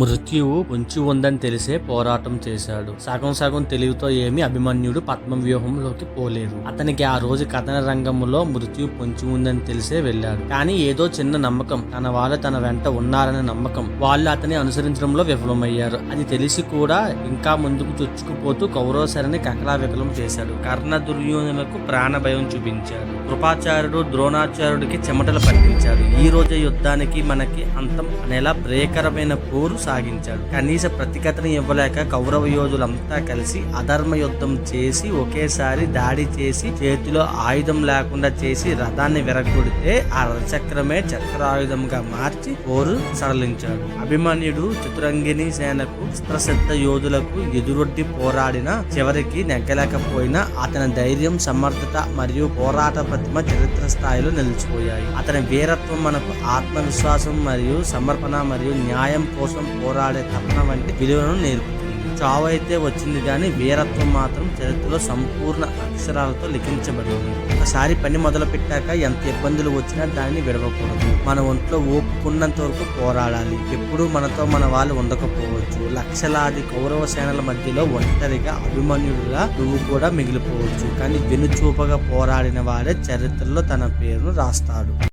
మృత్యువు పొంచి ఉందని తెలిసే పోరాటం చేశాడు. సగం సగం తెలివితో ఏమి అభిమన్యుడు పద్మవ్యూహంలోకి పోలేదు. అతనికి ఆ రోజు కథన రంగంలో మృత్యువు పొంచి ఉందని తెలిసే వెళ్ళాడు. కానీ ఏదో చిన్న నమ్మకం, తన వాళ్ళు తన వెంట ఉన్నారనే నమ్మకం, వాళ్ళు అతని అనుసరించడంలో విఫలమయ్యారు. అది తెలిసి కూడా ఇంకా ముందుకు చొచ్చుకుపోతూ కౌరవసరిని కకలావికలం చేశాడు. కర్ణ దుర్యోధనులకు ప్రాణ భయం చూపించాడు. కృపాచార్యుడు ద్రోణాచార్యుడికి చెమటలు పట్టించాడు. ఈ రోజు యుద్ధానికి మనకి అంతం అనేలా భయంకరమైన పోరు సాగించాడు. కనీస ప్రతిఘటన ఇవ్వలేక కౌరవ యోధులంతా కలిసి అధర్మ యుద్ధం చేసి ఒకేసారి దాడి చేసి చేతిలో ఆయుధం లేకుండా చేసి రథాన్ని విరగొడితే ఆ రథచక్రమే చక్రాయుధంగా మార్చి పోరు సడలించాడు. అభిమన్యుడు చతురంగిణి సేనకు అస్త్రసిద్ధ యోధులకు ఎదురొడ్డి పోరాడిన చివరికి నెగ్గలేకపోయినా అతని ధైర్యం, సమర్థత మరియు పోరాట ప్రతిమ చరిత్ర స్థాయిలో నిలిచిపోయాయి. అతని వీరత్వం మనకు ఆత్మవిశ్వాసం మరియు సమర్పణ మరియు న్యాయం కోసం పోరాడే తపన వంటి విలువలను నేర్పుతుంది. చావు అయితే వచ్చింది కానీ వీరత్వం మాత్రం చరిత్రలో సంపూర్ణ అక్షరాలతో లిఖించబడింది. ఒకసారి పని మొదలు పెట్టాక ఎంత ఇబ్బందులు వచ్చినా దాన్ని విడవకూడదు. మన ఒంట్లో ఓపుకున్నంత వరకు పోరాడాలి. ఎప్పుడూ మనతో మన వాళ్ళు ఉండకపోవచ్చు. లక్షలాది కౌరవ సేనల మధ్యలో ఒంటరిగా అభిమన్యుడిగా నువ్వు కూడా మిగిలిపోవచ్చు. కానీ వెనుచూపగా పోరాడిన వాడే చరిత్రలో తన పేరును రాస్తాడు.